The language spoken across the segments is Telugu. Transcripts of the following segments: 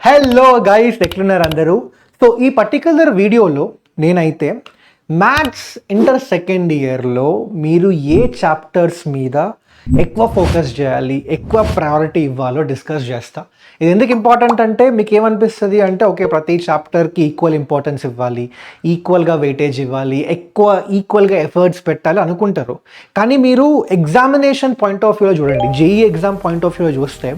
హలో గైస్, ఎట్లున్నారు అందరూ? సో ఈ పర్టికులర్ వీడియోలో నేనైతే మ్యాథ్స్ ఇంటర్ సెకండ్ ఇయర్లో మీరు ఏ చాప్టర్స్ మీద ఎక్కువ ఫోకస్ చేయాలి, ఎక్కువ ప్రయారిటీ ఇవ్వాలో డిస్కస్ చేస్తా. ఇది ఎందుకు ఇంపార్టెంట్ అంటే మీకు ఏమనిపిస్తుంది అంటే ఓకే, ప్రతి చాప్టర్కి ఈక్వల్ ఇంపార్టెన్స్ ఇవ్వాలి, ఈక్వల్గా వెయిటేజ్ ఇవ్వాలి, ఈక్వల్గా ఎఫర్ట్స్ పెట్టాలి అనుకుంటారు. కానీ మీరు ఎగ్జామినేషన్ పాయింట్ ఆఫ్ వ్యూలో చూడండి, జేఈ ఎగ్జామ్ పాయింట్ ఆఫ్ వ్యూలో చూస్తే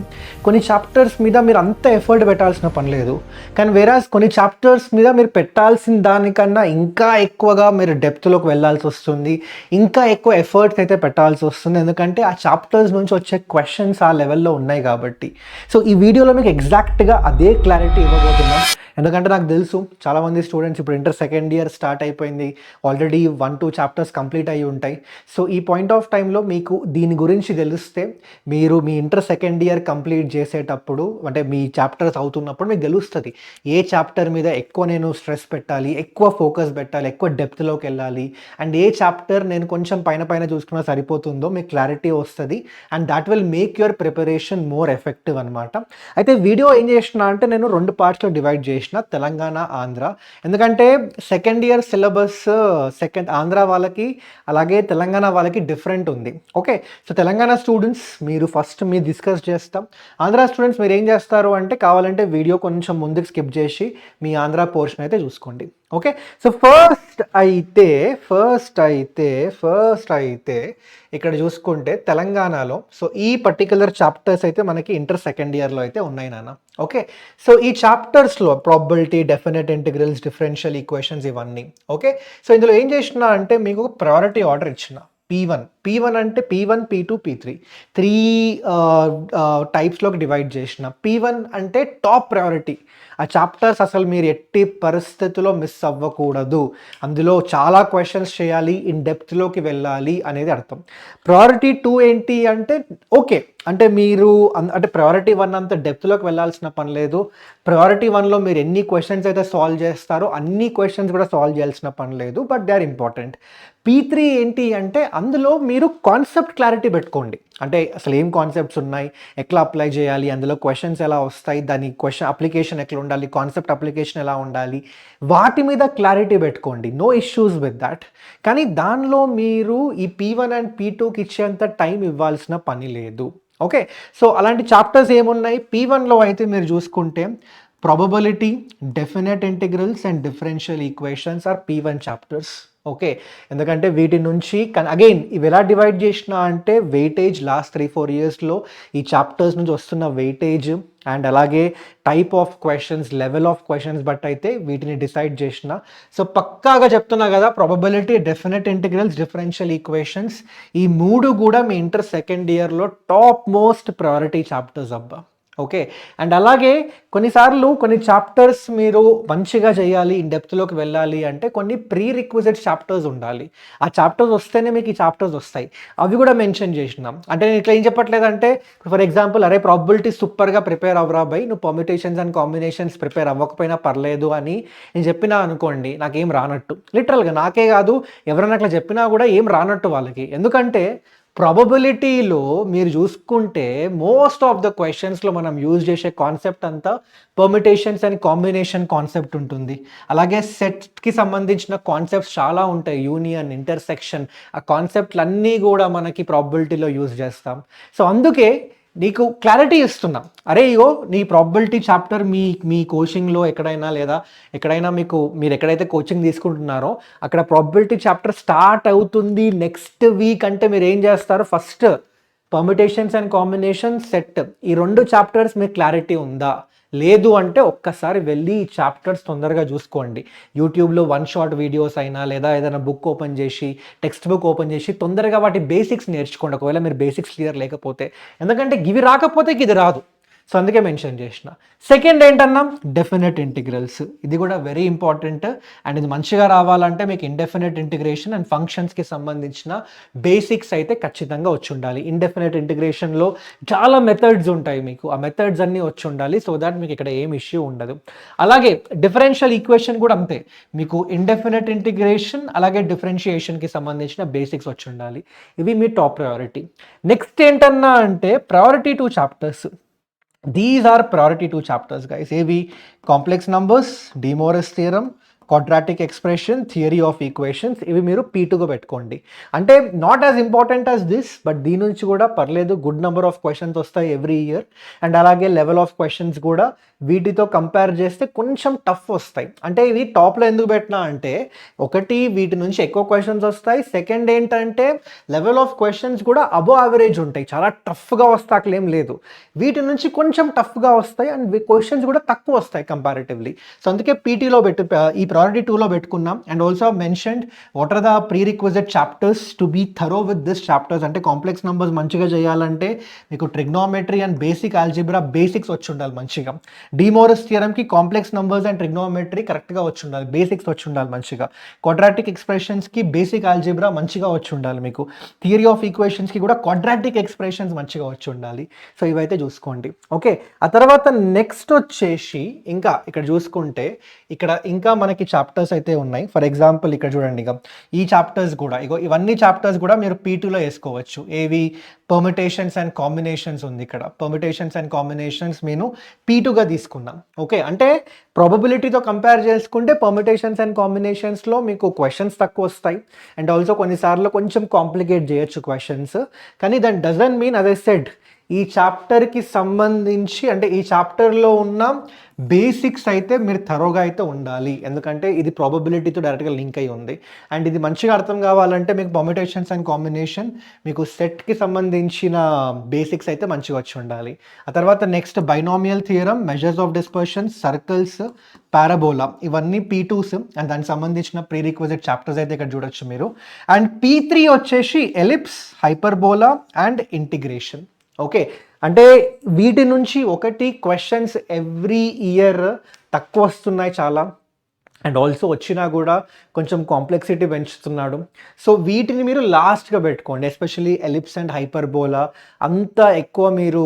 కొన్ని చాప్టర్స్ మీద మీరు అంత ఎఫర్ట్ పెట్టాల్సిన పని లేదు. కానీ వేరాస్ కొన్ని చాప్టర్స్ మీద మీరు పెట్టాల్సిన దానికన్నా ఇంకా ఎక్కువగా మీరు డెప్త్లోకి వెళ్ళాల్సి వస్తుంది, ఇంకా ఎక్కువ ఎఫర్ట్స్ అయితే పెట్టాల్సి వస్తుంది. ఎందుకంటే ఆ చాప్టర్స్ నుంచి వచ్చే క్వశ్చన్స్ ఆ లెవెల్లో ఉన్నాయి కాబట్టి. సో ఈ వీడియోలో మీకు ఎగ్జాక్ట్గా అదే క్లారిటీ ఇవ్వబోతున్నాం. ఎందుకంటే నాకు తెలుసు చాలామంది స్టూడెంట్స్ ఇప్పుడు ఇంటర్ సెకండ్ ఇయర్ స్టార్ట్ అయిపోయింది, ఆల్రెడీ 1-2 చాప్టర్స్ కంప్లీట్ అయ్యి ఉంటాయి. సో ఈ పాయింట్ ఆఫ్ టైంలో మీకు దీని గురించి తెలిస్తే మీరు మీ ఇంటర్ సెకండ్ ఇయర్ కంప్లీట్ చేసేటప్పుడు అంటే మీ చాప్టర్స్ అవుతున్నప్పుడు మీకు తెలుస్తుంది ఏ చాప్టర్ మీద ఎక్కువ నేను స్ట్రెస్ పెట్టాలి, ఎక్కువ ఫోకస్ పెట్టాలి, ఎక్కువ డెప్త్లోకి వెళ్ళాలి, అండ్ ఏ చాప్టర్ నేను కొంచెం పైన పైన చూసుకున్నా సరిపోతుందో మీకు క్లారిటీ వస్తుంది. And that will make your preparation more effective అనమాట. అయితే వీడియో ఏం చేసిన అంటే నేను 2 పార్ట్స్లో డివైడ్ చేసిన, తెలంగాణ, ఆంధ్ర. ఎందుకంటే సెకండ్ ఇయర్ సిలబస్ ఆంధ్ర వాళ్ళకి అలాగే తెలంగాణ వాళ్ళకి డిఫరెంట్ ఉంది. ఓకే, సో తెలంగాణ స్టూడెంట్స్ మీరు ఫస్ట్ మీరు డిస్కస్ చేస్తాం. ఆంధ్ర స్టూడెంట్స్ మీరు ఏం చేస్తారు అంటే కావాలంటే వీడియో కొంచెం ముందుకు స్కిప్ చేసి మీ ఆంధ్ర పోర్షన్ అయితే చూసుకోండి. ఓకే, సో ఫస్ట్ అయితే ఇక్కడ చూసుకుంటే తెలంగాణలో సో ఈ పర్టికులర్ చాప్టర్స్ అయితే మనకి ఇంటర్ సెకండ్ ఇయర్లో అయితే ఉన్నాయి నాన్న. ఓకే, సో ఈ చాప్టర్స్లో probability, definite integrals, differential equations ఇవన్నీ. ఓకే, సో ఇందులో ఏం చేసిన అంటే మీకు ఒక ప్రయారిటీ ఆర్డర్ ఇచ్చిన. P1 అంటే P1, P2, P3 three టైప్స్లోకి divide చేసిన. P1 అంటే టాప్ ప్రయారిటీ. ఆ చాప్టర్స్ అసలు మీరు ఎట్టి పరిస్థితుల్లో మిస్ అవ్వకూడదు, అందులో చాలా క్వశ్చన్స్ చేయాలి, ఇన్ డెప్త్లోకి వెళ్ళాలి అనేది అర్థం. ప్రయారిటీ 2 ఏంటి అంటే ఓకే, అంటే మీరు అంటే ప్రయారిటీ 1 అంత డెప్త్లోకి వెళ్ళాల్సిన పని లేదు. ప్రయారిటీ 1లో మీరు ఎన్ని క్వశ్చన్స్ అయితే సాల్వ్ చేస్తారో అన్ని క్వశ్చన్స్ కూడా సాల్వ్ చేయాల్సిన పని లేదు, but they are important. P3 ఏంటి అంటే అందులో మీరు కాన్సెప్ట్ క్లారిటీ పెట్టుకోండి. అంటే అసలు ఏం కాన్సెప్ట్స్ ఉన్నాయి, ఎట్లా అప్లై చేయాలి, అందులో క్వశ్చన్స్ ఎలా వస్తాయి, దాని క్వశ్చన్ అప్లికేషన్ ఎట్లా ఉండాలి, కాన్సెప్ట్ అప్లికేషన్ ఎలా ఉండాలి, వాటి మీద క్లారిటీ పెట్టుకోండి. No issues with that. కానీ దానిలో మీరు ఈ P1 అండ్ P2కి ఇచ్చేంత టైం ఇవ్వాల్సిన పని లేదు. ఓకే, సో అలాంటి చాప్టర్స్ ఏమున్నాయి P1లో అయితే మీరు చూసుకుంటే probability, definite integrals and differential equations are P1 chapters. Okay, ఎందుకంటే వీటి నుంచి అగైన్ ఇవి ఎలా డివైడ్ చేసిన అంటే వెయిటేజ్ లాస్ట్ 3-4 ఇయర్స్లో ఈ చాప్టర్స్ నుంచి వస్తున్న వెయిటేజ్ అండ్ అలాగే type of questions, level of questions but అయితే వీటిని డిసైడ్ చేసిన. సో పక్కాగా చెప్తున్నా కదా, probability, definite integrals, differential equations ఈ 3 కూడా మీ ఇంటర్ సెకండ్ ఇయర్లో టాప్ మోస్ట్ ప్రయారిటీ చాప్టర్స్ అబ్బా. ఓకే, అండ్ అలాగే కొన్నిసార్లు కొన్ని చాప్టర్స్ మీరు మంచిగా చేయాలి, ఇన్ డెప్త్లోకి వెళ్ళాలి అంటే కొన్ని ప్రీ రిక్విజిట్ చాప్టర్స్ ఉండాలి. ఆ చాప్టర్స్ వస్తేనే మీకు ఈ చాప్టర్స్ వస్తాయి. అవి కూడా మెన్షన్ చేసినాం. అంటే నేను ఇట్లా ఏం చెప్పట్లేదంటే ఫర్ ఎగ్జాంపుల్ అరే ప్రాబబిలిటీ సూపర్గా ప్రిపేర్ అవ్వరా బై, నువ్వు పర్మిటేషన్స్ అండ్ కాంబినేషన్స్ ప్రిపేర్ అవ్వకపోయినా పర్లేదు అని నేను చెప్పినా అనుకోండి, నాకేం రానట్టు. లిటరల్గా నాకే కాదు, ఎవరైనా అట్లా చెప్పినా కూడా ఏం రానట్టు వాళ్ళకి. ఎందుకంటే ప్రాబబిలిటీలో మీరు చూసుకుంటే మోస్ట్ ఆఫ్ ద క్వశ్చన్స్లో మనం యూజ్ చేసే కాన్సెప్ట్ అంతా పర్మిటేషన్స్ అండ్ కాంబినేషన్ కాన్సెప్ట్ ఉంటుంది. అలాగే సెట్కి సంబంధించిన కాన్సెప్ట్స్ చాలా ఉంటాయి, యూనియన్, ఇంటర్సెక్షన్, ఆ కాన్సెప్ట్లన్నీ కూడా మనకి ప్రాబబిలిటీలో యూజ్ చేస్తాం. సో అందుకే నీకు క్లారిటీ ఇస్తున్నాం. అరే ఇగో నీ ప్రాబబిలిటీ చాప్టర్ మీ కోచింగ్లో ఎక్కడైనా లేదా ఎక్కడైనా మీరు ఎక్కడైతే కోచింగ్ తీసుకుంటున్నారో అక్కడ ప్రాబబిలిటీ చాప్టర్ స్టార్ట్ అవుతుంది నెక్స్ట్ వీక్ అంటే మీరు ఏం చేస్తారు, first permutations and combination, set, ఈ 2 చాప్టర్స్ మీకు క్లారిటీ ఉందా? లేదు అంటే ఒక్కసారి వెళ్ళి ఈ చాప్టర్స్ తొందరగా చూసుకోండి. యూట్యూబ్లో 1 షాట్ వీడియోస్ అయినా లేదా ఏదైనా బుక్ ఓపెన్ చేసి, టెక్స్ట్ బుక్ ఓపెన్ చేసి తొందరగా వాటి బేసిక్స్ నేర్చుకోండి, ఒకవేళ మీరు బేసిక్స్ క్లియర్ లేకపోతే. ఎందుకంటే ఇవి రాకపోతే ఇది రాదు. సో అందుకే మెన్షన్ చేసిన. సెకండ్ ఏంటన్నా డెఫినెట్ ఇంటిగ్రల్స్. ఇది కూడా వెరీ ఇంపార్టెంట్. అండ్ ఇది మంచిగా రావాలంటే మీకు ఇండెఫినెట్ ఇంటిగ్రేషన్ అండ్ ఫంక్షన్స్కి సంబంధించిన బేసిక్స్ అయితే ఖచ్చితంగా వచ్చి ఉండాలి. ఇండెఫినెట్ ఇంటిగ్రేషన్లో చాలా మెథడ్స్ ఉంటాయి, మీకు ఆ మెథడ్స్ అన్నీ వచ్చి ఉండాలి. సో దాట్ మీకు ఇక్కడ ఏం ఇష్యూ ఉండదు. అలాగే డిఫరెన్షియల్ ఈక్వేషన్ కూడా అంతే, మీకు ఇండెఫినెట్ ఇంటిగ్రేషన్ అలాగే డిఫరెన్షియేషన్కి సంబంధించిన బేసిక్స్ వచ్చి ఉండాలి. ఇవి మీ టాప్ ప్రయారిటీ. నెక్స్ట్ ఏంటన్నా అంటే priority 2 chapters. These are priority 2 chapters guys. ఏవి? Complex numbers, de Moivre's theorem, quadratic expression, theory of equations. ఇవి మీరు P2గా పెట్టుకోండి. అంటే not as important as this, but దీని నుంచి కూడా పర్లేదు, గుడ్ నెంబర్ ఆఫ్ క్వశ్చన్స్ వస్తాయి ఎవ్రీ ఇయర్. అండ్ అలాగే లెవెల్ ఆఫ్ క్వశ్చన్స్ కూడా వీటితో కంపేర్ చేస్తే కొంచెం టఫ్ వస్తాయి. అంటే ఇవి టాప్లో ఎందుకు పెట్టినా అంటే, ఒకటి వీటి నుంచి ఎక్కువ క్వశ్చన్స్ వస్తాయి, సెకండ్ ఏంటంటే లెవెల్ ఆఫ్ క్వశ్చన్స్ కూడా అబో యావరేజ్ ఉంటాయి, చాలా టఫ్గా వస్తాకలేం లేదు. వీటి నుంచి కొంచెం టఫ్గా వస్తాయి అండ్ క్వశ్చన్స్ కూడా తక్కువ వస్తాయి కంపారిటివ్లీ. సో అందుకే పీటీలో ఈ ప్రయారిటీ 2లో పెట్టుకున్నాం. And also mentioned what are the prerequisite chapters to be thorough with this chapters. అంటే కాంప్లెక్స్ నెంబర్స్ మంచిగా చేయాలంటే మీకు trigonometry and basic algebra basics వచ్చి ఉండాలి మంచిగా. డి మోరస్ థియరమ్కి కాంప్లెక్స్ నెంబర్స్ అండ్ ట్రిగ్నోమెట్రీ కరెక్ట్గా వచ్చి ఉండాలి, బేసిక్స్ వచ్చి ఉండాలి మంచిగా. క్వాడ్రాటిక్ ఎక్స్ప్రెషన్స్కి బేసిక్ ఆల్జిబ్రా మంచిగా వచ్చి ఉండాలి మీకు. థియరీ ఆఫ్ ఈక్వేషన్స్కి కూడా క్వాడ్రాటిక్ ఎక్స్ప్రెషన్స్ మంచిగా వచ్చి ఉండాలి. సో ఇవైతే చూసుకోండి. ఓకే, ఆ తర్వాత నెక్స్ట్ వచ్చేసి ఇంకా ఇక్కడ చూసుకుంటే ఇక్కడ ఇంకా మనకి చాప్టర్స్ అయితే ఉన్నాయి. ఫర్ ఎగ్జాంపుల్ ఇక్కడ చూడండి, ఇక ఈ చాప్టర్స్ కూడా, ఇవన్నీ చాప్టర్స్ కూడా మీరు P2లో వేసుకోవచ్చు. ఏవి? పర్మిటేషన్స్ అండ్ కాంబినేషన్స్ ఉంది ఇక్కడ. పర్మిటేషన్స్ అండ్ కాంబినేషన్స్ నేను P2గా తీసుకున్నాం. ఓకే, అంటే ప్రాబబిలిటీతో కంపేర్ చేసుకుంటే పర్మిటేషన్స్ అండ్ కాంబినేషన్స్లో మీకు క్వశ్చన్స్ తక్కువ వస్తాయి అండ్ ఆల్సో కొన్నిసార్లు కొంచెం కాంప్లికేట్ చేయొచ్చు క్వశ్చన్స్. కానీ దట్ డజంట్ మీన్, అదే సెడ్, ఈ చాప్టర్కి సంబంధించి అంటే ఈ చాప్టర్లో ఉన్న బేసిక్స్ అయితే మీరు థరోగా అయితే ఉండాలి. ఎందుకంటే ఇది ప్రాబబిలిటీతో డైరెక్ట్గా లింక్ అయి ఉంది. అండ్ ఇది మంచిగా అర్థం కావాలంటే మీకు పర్మిటేషన్స్ అండ్ కాంబినేషన్, మీకు సెట్కి సంబంధించిన బేసిక్స్ అయితే మంచిగా వచ్చి ఉండాలి. ఆ తర్వాత next binomial theorem, measures of dispersion, circles, parabola, ఇవన్నీ P2s అండ్ దానికి సంబంధించిన ప్రీ రిక్విజిట్ చాప్టర్స్ అయితే ఇక్కడ చూడొచ్చు మీరు. అండ్ P3 వచ్చేసి ellipse, hyperbola and integration. Okay, అంటే వీటి నుంచి ఒకటి క్వశ్చన్స్ ఎవ్రీ ఇయర్ తక్కువ వస్తున్నాయి చాలా, అండ్ ఆల్సో వచ్చినా కూడా కొంచెం కాంప్లెక్సిటీ పెంచుతున్నాడు. సో వీటిని మీరు లాస్ట్గా పెట్టుకోండి. ఎస్పెషల్లీ ఎలిప్స్ అండ్ హైపర్బోలా అంత ఎక్కువ మీరు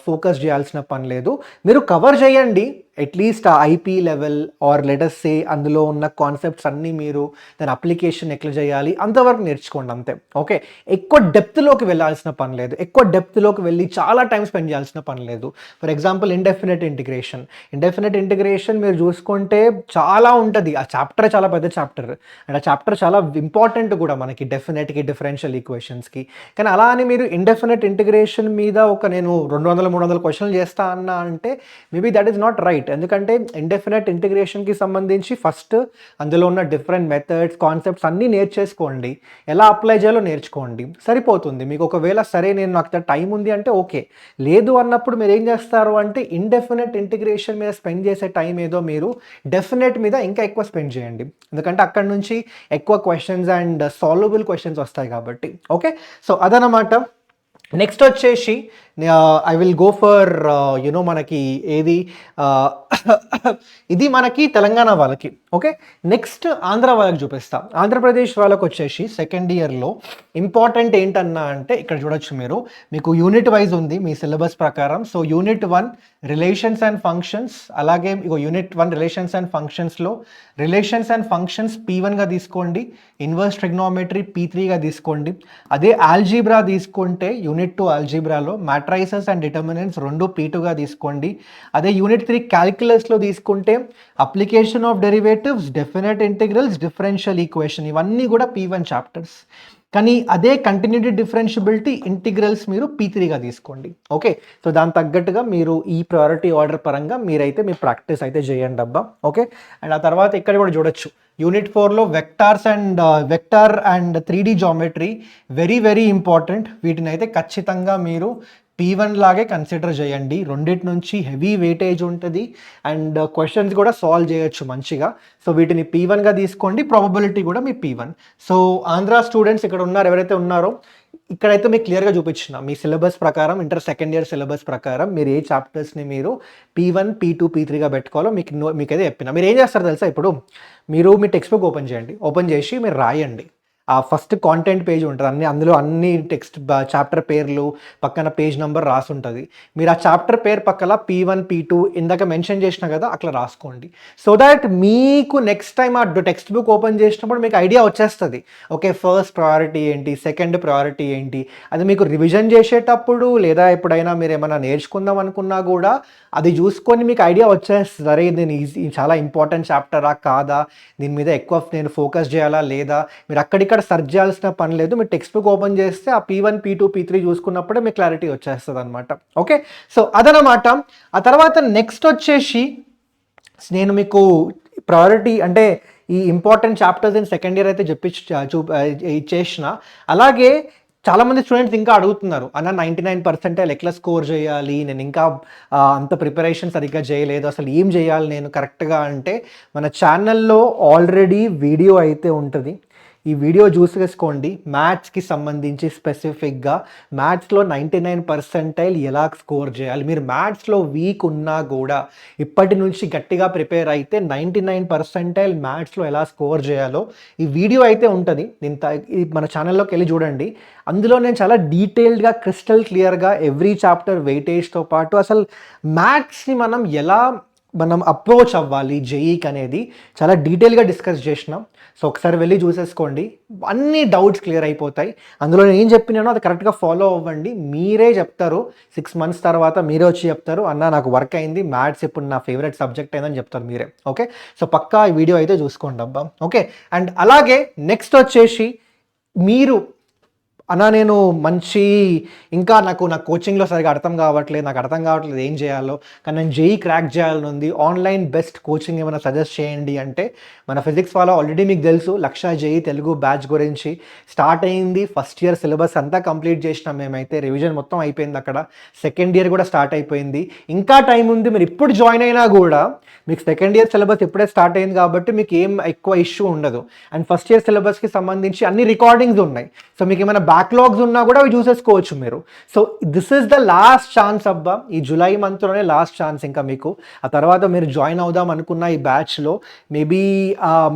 ఫోకస్ చేయాల్సిన పని లేదు. మీరు కవర్ చేయండి అట్లీస్ట్ ఆ ఐపీ లెవెల్ ఆర్ లెటస్ సే అందులో ఉన్న కాన్సెప్ట్స్ అన్నీ మీరు దాని అప్లికేషన్ ఎట్లా చేయాలి అంతవరకు నేర్చుకోండి అంతే. ఓకే, ఎక్కువ డెప్త్లోకి వెళ్ళాల్సిన పని లేదు, ఎక్కువ డెప్త్లోకి వెళ్ళి చాలా టైం స్పెండ్ చేయాల్సిన పని లేదు. ఫర్ ఎగ్జాంపుల్ ఇండెఫినెట్ ఇంటిగ్రేషన్ మీరు చూసుకుంటే చాలా ఉంటుంది. ఆ చాప్టర్ చాలా పెద్ద చాప్టర్ అండ్ ఆ చాప్టర్ చాలా ఇంపార్టెంట్ కూడా మనకి డెఫినెట్కి, డిఫరెన్షియల్ ఈక్వేషన్స్కి. కానీ అలా అని మీరు ఇండెఫినెట్ ఇంటిగ్రేషన్ మీద నేను 200-300 క్వశ్చన్లు చేస్తా అన్నా అంటే maybe that is not right. ఎందుకంటే ఇండెఫినెట్ ఇంటిగ్రేషన్కి సంబంధించి ఫస్ట్ అందులో ఉన్న డిఫరెంట్ మెథడ్స్, కాన్సెప్ట్స్ అన్నీ నేర్చేసుకోండి, ఎలా అప్లై చేయాలో నేర్చుకోండి, సరిపోతుంది మీకు. ఒకవేళ సరే నాకు టైం ఉంది అంటే ఓకే, లేదు అన్నప్పుడు మీరు ఏం చేస్తారు అంటే ఇండెఫినెట్ ఇంటిగ్రేషన్ మీద స్పెండ్ చేసే టైం ఏదో మీరు డెఫినెట్ మీద ఇంకా ఎక్కువ స్పెండ్ చేయండి. ఎందుకంటే అక్కడ నుంచి ఎక్కువ క్వశ్చన్స్ అండ్ సాల్వబుల్ క్వశ్చన్స్ వస్తాయి కాబట్టి. ఓకే, సో అదనమాట. నెక్స్ట్ వచ్చేసి ఐ విల్ గో ఫర్ మనకి ఏది ఇది మనకి తెలంగాణ వాళ్ళకి. ఓకే, నెక్స్ట్ ఆంధ్ర వాళ్ళకి చూపిస్తా. ఆంధ్రప్రదేశ్ వాళ్ళకి వచ్చేసి సెకండ్ ఇయర్లో ఇంపార్టెంట్ ఏంటన్నా అంటే ఇక్కడ చూడొచ్చు మీరు, మీకు యూనిట్ వైజ్ ఉంది మీ సిలబస్ ప్రకారం. So unit 1 relations and functions, అలాగే యూనిట్ 1 రిలేషన్స్ అండ్ ఫంక్షన్స్లో రిలేషన్స్ అండ్ ఫంక్షన్స్ P1గా తీసుకోండి, ఇన్వర్స్ ట్రిగ్నోమెట్రీ P3గా తీసుకోండి. అదే ఆల్జీబ్రా తీసుకుంటే యూనిట్ 2 ఆల్జీబ్రాలో మ్యాట్రైసెస్ అండ్ డిటర్మినెంట్స్ రెండు P2గా తీసుకోండి. అదే యూనిట్ 3 క్యాల్కులస్లో తీసుకుంటే application of derivatives, definite integrals, differential equation, ఇవన్నీ కూడా P1 చాప్టర్స్. కానీ అదే కంటిన్యూటీ డిఫరెన్షియబిలిటీ ఇంటిగ్రల్స్ మీరు P3గా తీసుకోండి. ఓకే, సో దాని తగ్గట్టుగా మీరు ఈ ప్రయారిటీ ఆర్డర్ పరంగా మీరైతే మీ ప్రాక్టీస్ అయితే చేయండి అబ్బా. ఓకే, అండ్ ఆ తర్వాత ఇక్కడ కూడా చూడొచ్చు యూనిట్ 4లో vector and 3D geometry very very important. వీటిని అయితే ఖచ్చితంగా మీరు P1 లాగే కన్సిడర్ చేయండి. రెండింటి నుంచి హెవీ వెయిటేజ్ ఉంటుంది అండ్ క్వశ్చన్స్ కూడా సాల్వ్ చేయొచ్చు మంచిగా. సో వీటిని P1గా తీసుకోండి, ప్రాబబిలిటీ కూడా మీ P1. సో ఆంధ్ర స్టూడెంట్స్ ఇక్కడ ఉన్నారు ఎవరైతే ఉన్నారో, ఇక్కడైతే మీకు క్లియర్గా చూపించిన మీ సిలబస్ ప్రకారం, ఇంటర్ సెకండ్ ఇయర్ సిలబస్ ప్రకారం మీరు ఏ చాప్టర్స్ని మీరు P1, P2, P3గా పెట్టుకోవాలో మీకైతే చెప్పిన. మీరు ఏం చేస్తారు తెలుసా, ఇప్పుడు మీరు మీ టెక్స్ట్ బుక్ ఓపెన్ చేయండి, ఓపెన్ చేసి మీరు రాయండి. ఆ ఫస్ట్ కాంటెంట్ పేజ్ ఉంటుంది, అందులో అన్ని టెక్స్ట్ చాప్టర్ పేర్లు పక్కన పేజ్ నెంబర్ రాసి ఉంటుంది. మీరు ఆ చాప్టర్ పేరు పక్కల P1 P2 ఇందాక మెన్షన్ చేసిన కదా అట్లా రాసుకోండి. సో దాట్ మీకు నెక్స్ట్ టైం ఆ టెక్స్ట్ బుక్ ఓపెన్ చేసినప్పుడు మీకు ఐడియా వచ్చేస్తుంది. ఓకే, ఫస్ట్ ప్రయారిటీ ఏంటి, సెకండ్ ప్రయారిటీ ఏంటి, అది మీకు రివిజన్ చేసేటప్పుడు లేదా ఎప్పుడైనా మీరు ఏమైనా నేర్చుకుందాం అనుకున్నా కూడా అది చూసుకొని మీకు ఐడియా వచ్చేస్తుంది. సరే నేను చాలా ఇంపార్టెంట్ చాప్టరా కాదా, దీని మీద ఎక్కువ నేను ఫోకస్ చేయాలా లేదా, మీరు అక్కడిక్కడ సర్చ్ చేయాల్సిన పని లేదు. మీరు టెక్స్ట్ బుక్ ఓపెన్ చేస్తే ఆ P1 P2 P3 చూసుకున్నప్పుడే మీకు క్లారిటీ వచ్చేస్తుంది అనమాట. ఓకే, సో అదనమాట. ఆ తర్వాత నెక్స్ట్ వచ్చేసి నేను మీకు ప్రయారిటీ అంటే ఈ important chapters in second year అయితే ఇచ్చేసిన. అలాగే చాలామంది స్టూడెంట్స్ ఇంకా అడుగుతున్నారు, అన్న 99% ఎట్లా స్కోర్ చేయాలి, నేను ఇంకా అంత ప్రిపరేషన్ సరిగ్గా చేయలేదు, అసలు ఏం చేయాలి నేను కరెక్ట్గా అంటే మన ఛానల్లో ఆల్రెడీ వీడియో అయితే ఉంటుంది. ఈ వీడియో చూసేసుకోండి. మ్యాథ్స్కి సంబంధించి స్పెసిఫిక్గా మ్యాథ్స్లో 99% ఎలా స్కోర్ చేయాలి, మీరు మ్యాథ్స్లో వీక్ ఉన్నా కూడా ఇప్పటి నుంచి గట్టిగా ప్రిపేర్ అయితే 99% మ్యాథ్స్లో ఎలా స్కోర్ చేయాలో ఈ వీడియో అయితే ఉంటుంది. మన ఛానల్లోకి వెళ్ళి చూడండి. అందులో నేను చాలా డీటెయిల్డ్గా క్రిస్టల్ క్లియర్గా ఎవ్రీ చాప్టర్ వెయిటేజ్తో పాటు అసలు మ్యాథ్స్ని మనం అప్రోచ్ అవ్వాలి జేఈకి అనేది చాలా డీటెయిల్గా డిస్కస్ చేసినాం. సో ఒకసారి వెళ్ళి చూసేసుకోండి, అన్ని డౌట్స్ క్లియర్ అయిపోతాయి. అందులో నేను ఏం చెప్పినానో అది కరెక్ట్గా ఫాలో అవ్వండి. మీరే చెప్తారు 6 months తర్వాత, మీరే వచ్చి చెప్తారు అన్న నాకు వర్క్ అయింది, మ్యాథ్స్ ఇప్పుడు నా ఫేవరెట్ సబ్జెక్ట్ అయిందని చెప్తారు మీరే. ఓకే, సో పక్కా ఈ వీడియో అయితే చూసుకోండి అబ్బా. ఓకే, అండ్ అలాగే నెక్స్ట్ వచ్చేసి మీరు అన్నా నేను ఇంకా నా కోచింగ్లో సరిగా అర్థం కావట్లేదు ఏం చేయాలో, కానీ నేను జేఈ క్రాక్ చేయాలని ఉంది, ఆన్లైన్ బెస్ట్ కోచింగ్ ఏమైనా సజెస్ట్ చేయండి అంటే మన ఫిజిక్స్ వాళ్ళు ఆల్రెడీ మీకు తెలుసు లక్ష జేఈ తెలుగు బ్యాచ్ గురించి స్టార్ట్ అయింది. ఫస్ట్ ఇయర్ సిలబస్ అంతా కంప్లీట్ చేసినాం మేమైతే, రివిజన్ మొత్తం అయిపోయింది అక్కడ. సెకండ్ ఇయర్ కూడా స్టార్ట్ అయిపోయింది, ఇంకా టైం ఉంది. మీరు ఇప్పుడు జాయిన్ అయినా కూడా మీకు సెకండ్ ఇయర్ సిలబస్ ఇప్పుడే స్టార్ట్ అయింది కాబట్టి మీకు ఏం ఎక్కువ ఇష్యూ ఉండదు. అండ్ ఫస్ట్ ఇయర్ సిలబస్కి సంబంధించి అన్ని రికార్డింగ్స్ ఉన్నాయి. సో మీకు ఏమైనా బ్యాక్లాగ్స్ ఉన్నా కూడా అవి చూసేసుకోవచ్చు మీరు. So this is the last chance అబ్బా, ఈ జూలై మంత్లోనే లాస్ట్ ఛాన్స్ ఇంకా మీకు. ఆ తర్వాత మీరు జాయిన్ అవుదాం అనుకున్న ఈ బ్యాచ్లో మేబీ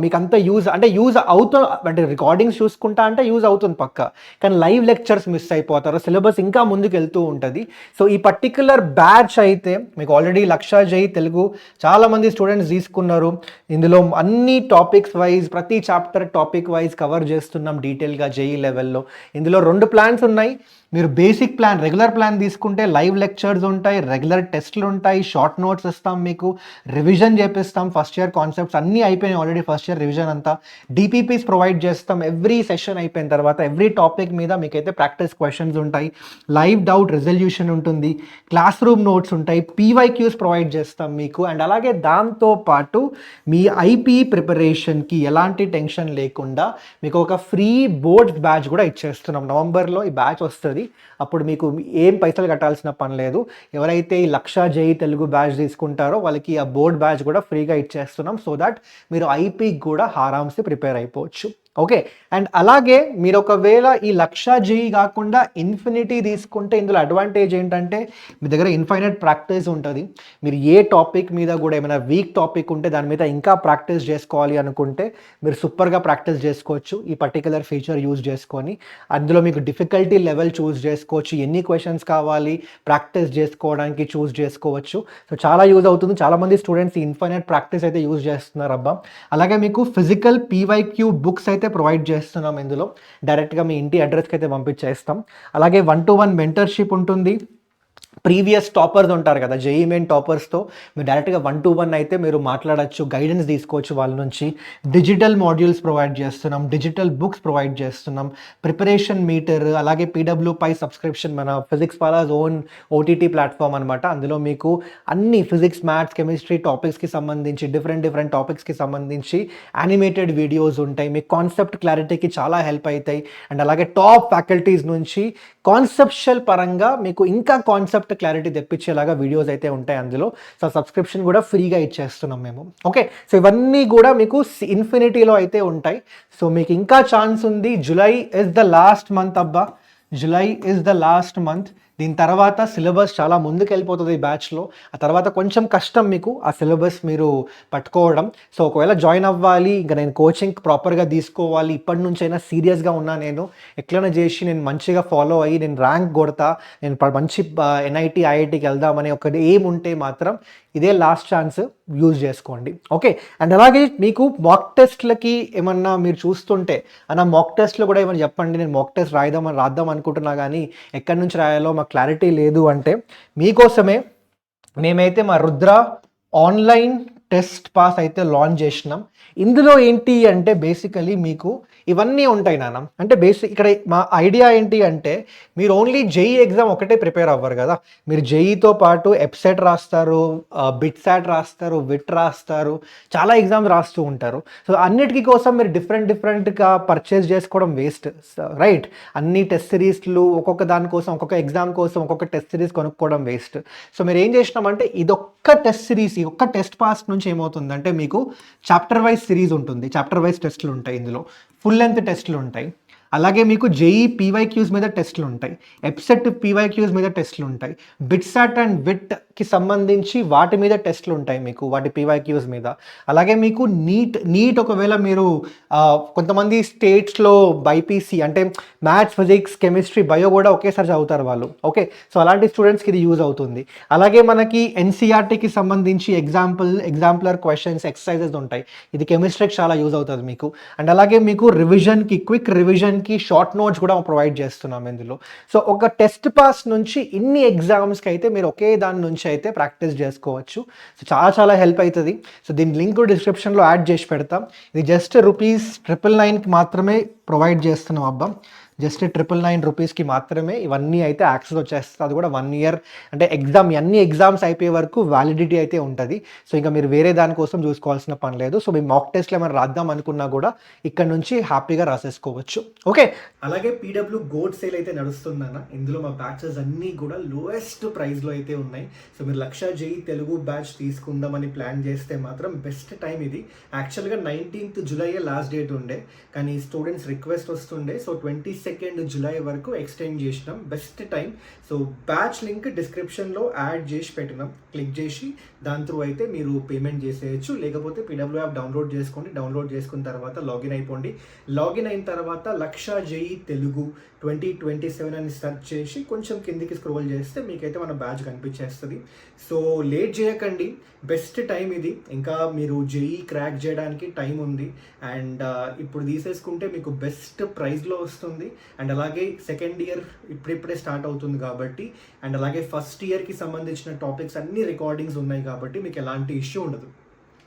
మీకు అంత యూజ్ అవుతుంది, అంటే రికార్డింగ్స్ చూసుకుంటా అంటే యూజ్ అవుతుంది పక్క, కానీ లైవ్ లెక్చర్స్ మిస్ అయిపోతారు, సిలబస్ ఇంకా ముందుకు వెళ్తూ ఉంటుంది. సో ఈ పర్టిక్యులర్ బ్యాచ్ అయితే మీకు ఆల్రెడీ లక్ష జై తెలుగు చాలామంది స్టూడెంట్స్ తీసుకున్నారు. ఇందులో అన్ని టాపిక్స్ వైజ్ ప్రతి చాప్టర్ టాపిక్ వైజ్ కవర్ చేస్తున్నాం డీటెయిల్గా జేఈ లెవెల్లో. ఇందులో 2 ప్లాన్స్ ఉన్నాయి. మీరు బేసిక్ ప్లాన్ రెగ్యులర్ ప్లాన్ తీసుకుంటే లైవ్ లెక్చర్స్ ఉంటాయి, రెగ్యులర్ టెస్ట్లు ఉంటాయి, షార్ట్ నోట్స్ ఇస్తాం, మీకు రివిజన్ చేపిస్తాం. ఫస్ట్ ఇయర్ కాన్సెప్ట్స్ అన్నీ అయిపోయినాయి ఆల్రెడీ, ఫస్ట్ ఇయర్ రివిజన్ అంతా. డిపిపిస్ ప్రొవైడ్ చేస్తాం. ఎవ్రీ సెషన్ అయిపోయిన తర్వాత ఎవ్రీ టాపిక్ మీద మీకైతే ప్రాక్టీస్ క్వశ్చన్స్ ఉంటాయి, లైవ్ డౌట్ రెజల్యూషన్ ఉంటుంది, క్లాస్ రూమ్ నోట్స్ ఉంటాయి, పీవైక్యూస్ ప్రొవైడ్ చేస్తాం మీకు. అండ్ అలాగే దాంతోపాటు మీ ఐపీ ప్రిపరేషన్కి ఎలాంటి టెన్షన్ లేకుండా మీకు ఒక ఫ్రీ బోర్డ్స్ బ్యాచ్ కూడా ఇచ్చేస్తున్నాం. నవంబర్లో ఈ బ్యాచ్ వస్తుంది, అప్పుడు మీకు ఏం పైసలు కట్టాల్సిన పని లేదు. ఎవరైతే ఈ లక్ష జేఈ తెలుగు బ్యాచ్ తీసుకుంటారో వాళ్ళకి ఆ బోర్డ్ బ్యాచ్ కూడా ఫ్రీగా ఇచ్చేస్తున్నాం. సో దట్ మీరు ఐపీకి కూడా ఆరామ్సే ప్రిపేర్ అయిపోవచ్చు. ఓకే, అండ్ అలాగే మీరు ఒకవేళ ఈ లక్ష జేఈ కాకుండా ఇన్ఫినిటీ తీసుకుంటే ఇందులో అడ్వాంటేజ్ ఏంటంటే మీ దగ్గర ఇన్ఫైనైట్ ప్రాక్టీస్ ఉంటుంది. మీరు ఏ టాపిక్ మీద కూడా ఏమైనా వీక్ టాపిక్ ఉంటే దాని మీద ఇంకా ప్రాక్టీస్ చేసుకోవాలి అనుకుంటే మీరు సూపర్గా ప్రాక్టీస్ చేసుకోవచ్చు ఈ పర్టికులర్ ఫీచర్ యూజ్ చేసుకొని. అందులో మీకు డిఫికల్టీ లెవెల్ చూస్ చేసుకోవచ్చు, ఎన్ని క్వశ్చన్స్ కావాలి ప్రాక్టీస్ చేసుకోవడానికి చూస్ చేసుకోవచ్చు. సో చాలా యూజ్ అవుతుంది. చాలామంది స్టూడెంట్స్ ఈ ఇన్ఫైనైట్ ప్రాక్టీస్ అయితే యూజ్ చేస్తున్నారు అబ్బా. అలాగే మీకు ఫిజికల్ పీవైక్యూ బుక్స్ అయితే ప్రొవైడ్ చేస్తున్నాం. ఇందులో డైరెక్ట్గా మీ ఇంటి అడ్రస్కి అయితే పంపించేస్తాం. అలాగే 1-to-1 మెంటర్షిప్ ఉంటుంది. ప్రీవియస్ టాపర్స్ ఉంటారు కదా, జేఈ మెయిన్ టాపర్స్తో మీరు డైరెక్ట్గా 1-to-1 అయితే మీరు మాట్లాడచ్చు, గైడెన్స్ తీసుకోవచ్చు వాళ్ళ నుంచి. డిజిటల్ మాడ్యూల్స్ ప్రొవైడ్ చేస్తున్నాం, డిజిటల్ బుక్స్ ప్రొవైడ్ చేస్తున్నాం, ప్రిపరేషన్ మీటర్, అలాగే పీడబ్ల్యూపై సబ్స్క్రిప్షన్ మన ఫిజిక్స్ వాళ్ళ ఓన్ ఓటీటీ ప్లాట్ఫామ్ అనమాట. అందులో మీకు అన్ని ఫిజిక్స్, మ్యాథ్స్, కెమిస్ట్రీ టాపిక్స్కి సంబంధించి డిఫరెంట్ టాపిక్స్కి సంబంధించి యానిమేటెడ్ వీడియోస్ ఉంటాయి, మీకు కాన్సెప్ట్ క్లారిటీకి చాలా హెల్ప్ అవుతాయి. అండ్ అలాగే టాప్ ఫ్యాకల్టీస్ నుంచి కాన్సెప్షువల్ పరంగా మీకు ఇంకా కాన్సెప్ట్ క్లారిటీ తెప్పించేలాగా వీడియోస్ అయితే ఉంటాయి అందులో. సో సబ్స్క్రిప్షన్ కూడా ఫ్రీగా ఇచ్చేస్తున్నాం మేము. ఓకే, సో ఇవన్నీ కూడా మీకు ఇన్ఫినిటీలో అయితే ఉంటాయి. సో మీకు ఇంకా ఛాన్స్ ఉంది. July is the last month అబ్బా, July is the last month. దీని తర్వాత సిలబస్ చాలా ముందుకు వెళ్ళిపోతుంది ఈ బ్యాచ్లో. ఆ తర్వాత కొంచెం కష్టం మీకు ఆ సిలబస్ మీరు పట్టుకోవడం. సో ఒకవేళ జాయిన్ అవ్వాలి, ఇంకా నేను కోచింగ్ ప్రాపర్గా తీసుకోవాలి, ఇప్పటి నుంచైనా సీరియస్గా ఉన్నా, నేను ఎట్లైనా చేసి నేను మంచిగా ఫాలో అయ్యి నేను ర్యాంక్ కొడతా, నేను మంచి ఎన్ఐటి ఐఐటికి వెళ్దామని ఒక ఎయిమ్ ఉంటే మాత్రం ఇదే లాస్ట్ ఛాన్స్, యూజ్ చేసుకోండి. ఓకే, అండ్ అలాగే మీకు మాక్ టెస్ట్లకి ఏమన్నా మీరు చూస్తుంటే అన్న మాక్ టెస్ట్లో కూడా ఏమైనా చెప్పండి, నేను మాక్ టెస్ట్ రాద్దాం అనుకుంటున్నా కానీ ఎక్కడి నుంచి రాయాలో మాకు క్లారిటీ లేదు అంటే, మీకోసమే మేమైతే మా రుద్ర ఆన్లైన్ టెస్ట్ పాస్ అయితే లాంచ్ చేసినాం. ఇందులో ఏంటి అంటే బేసికలీ మీకు ఇవన్నీ ఉంటాయి నాన్న. అంటే ఇక్కడ మా ఐడియా ఏంటి అంటే, మీరు ఓన్లీ జేఈ ఎగ్జామ్ ఒకటే ప్రిపేర్ అవ్వరు కదా, మీరు జేఈతో పాటు ఎప్సెట్ రాస్తారు, బిట్సాట్ రాస్తారు, విట్ రాస్తారు, చాలా ఎగ్జామ్స్ రాస్తూ ఉంటారు. సో అన్నిటికీ కోసం మీరు డిఫరెంట్గా పర్చేస్ చేసుకోవడం వేస్ట్, రైట్? అన్ని టెస్ట్ సిరీస్లు ఒక్కొక్క దానికోసం, ఒక్కొక్క ఎగ్జామ్ కోసం ఒక్కొక్క టెస్ట్ సిరీస్ కొనుక్కోవడం వేస్ట్. సో మీరు ఏం చేసినామంటే ఇదొక్క టెస్ట్ సిరీస్, ఈ ఒక్క టెస్ట్ పాస్ నుంచి ఏమవుతుందంటే మీకు చాప్టర్ వైజ్ సిరీస్ ఉంటుంది, చాప్టర్ వైజ్ టెస్ట్లు ఉంటాయి, ఇందులో ఫుల్ లెంత్ టెస్ట్లు ఉంటాయి, అలాగే మీకు జేఈ పీవైక్యూస్ మీద టెస్ట్లు ఉంటాయి, ఎప్సెట్ పీవైక్యూస్ మీద టెస్ట్లు ఉంటాయి, బిట్సాట్ అండ్ విట్కి సంబంధించి వాటి మీద టెస్ట్లు ఉంటాయి మీకు, వాటి పీవైక్యూస్ మీద. అలాగే మీకు నీట్ ఒకవేళ మీరు కొంతమంది స్టేట్స్లో బైపీసీ అంటే మ్యాథ్స్, ఫిజిక్స్, కెమిస్ట్రీ, బయో కూడా ఒకేసారి చదువుతారు వాళ్ళు. ఓకే, సో అలాంటి స్టూడెంట్స్కి ఇది యూజ్ అవుతుంది. అలాగే మనకి ఎన్సీఆర్టీకి సంబంధించి ఎగ్జాంపులర్ క్వశ్చన్స్, ఎక్సర్సైజెస్ ఉంటాయి, ఇది కెమిస్ట్రీకి చాలా యూజ్ అవుతుంది మీకు. అండ్ అలాగే మీకు రివిజన్కి, క్విక్ రివిజన్కి షార్ట్ నోట్స్ కూడా ప్రొవైడ్ చేస్తున్నాం ఇందులో. సో ఒక టెస్ట్ పాస్ నుంచి ఇన్ని ఎగ్జామ్స్కి అయితే మీరు ఒకే దాని నుంచి అయితే ప్రాక్టీస్ చేసుకోవచ్చు. సో చాలా హెల్ప్ అవుతుంది. సో దీని లింక్ డిస్క్రిప్షన్లో యాడ్ చేసి పెడతాం. ఇది జస్ట్ ₹999కి మాత్రమే ప్రొవైడ్ చేస్తున్నాం అబ్బా, జస్ట్ ₹999 మాత్రమే ఇవన్నీ అయితే యాక్సెస్ వచ్చేస్తుంది. అది కూడా 1 year, అంటే అన్ని ఎగ్జామ్స్ అయిపోయే వరకు వ్యాలిడిటీ అయితే ఉంటుంది. సో ఇంకా మీరు వేరే దానికోసం చూసుకోవాల్సిన పని లేదు. సో మీ మాక్ టెస్ట్లో ఏమైనా రాద్దాం అనుకున్నా కూడా ఇక్కడ నుంచి హ్యాపీగా రాసేసుకోవచ్చు. ఓకే, అలాగే పీడబ్ల్యూ గోల్డ్ సేల్ అయితే నడుస్తుందన్న. ఇందులో మా బ్యాచెస్ అన్నీ కూడా లోయెస్ట్ ప్రైస్లో అయితే ఉన్నాయి. సో మీరు 1,00,000 జేఈ తెలుగు బ్యాచ్ తీసుకుందామని ప్లాన్ చేస్తే మాత్రం బెస్ట్ టైం ఇది. యాక్చువల్గా 19th July లాస్ట్ డేట్ ఉండే, కానీ స్టూడెంట్స్ రిక్వెస్ట్ వస్తుండే, సో 22nd July వరకు ఎక్స్టెండ్ చేసినాం. Best time. So batch link డిస్క్రిప్షన్లో యాడ్ చేసి పెట్టినాం, క్లిక్ చేసి దాని త్రూ అయితే మీరు పేమెంట్ చేసేయచ్చు. లేకపోతే పీడబ్ల్యూ యాప్ డౌన్లోడ్ చేసుకోండి, డౌన్లోడ్ చేసుకున్న తర్వాత లాగిన్ అయిపోండి. లాగిన్ అయిన తర్వాత 1,00,000 జేఈ తెలుగు 2027 అని సెర్చ్ చేసి కొంచెం కిందికి స్క్రోల్ చేస్తే మీకైతే మన బ్యాచ్ కనిపించేస్తుంది. సో లేట్ చేయకండి, బెస్ట్ టైం ఇది. ఇంకా మీరు జేఈ క్రాక్ చేయడానికి టైం ఉంది. అండ్ ఇప్పుడు తీసేసుకుంటే మీకు బెస్ట్ ప్రైస్లో వస్తుంది. అండ్ అలాగే సెకండ్ ఇయర్ ఇప్పుడిప్పుడే స్టార్ట్ అవుతుంది కాబట్టి, అండ్ అలాగే ఫస్ట్ ఇయర్కి సంబంధించిన టాపిక్స్ అన్ని రికార్డింగ్స్ ఉన్నాయి కాబట్టి మీకు ఎలాంటి ఇష్యూ ఉండదు.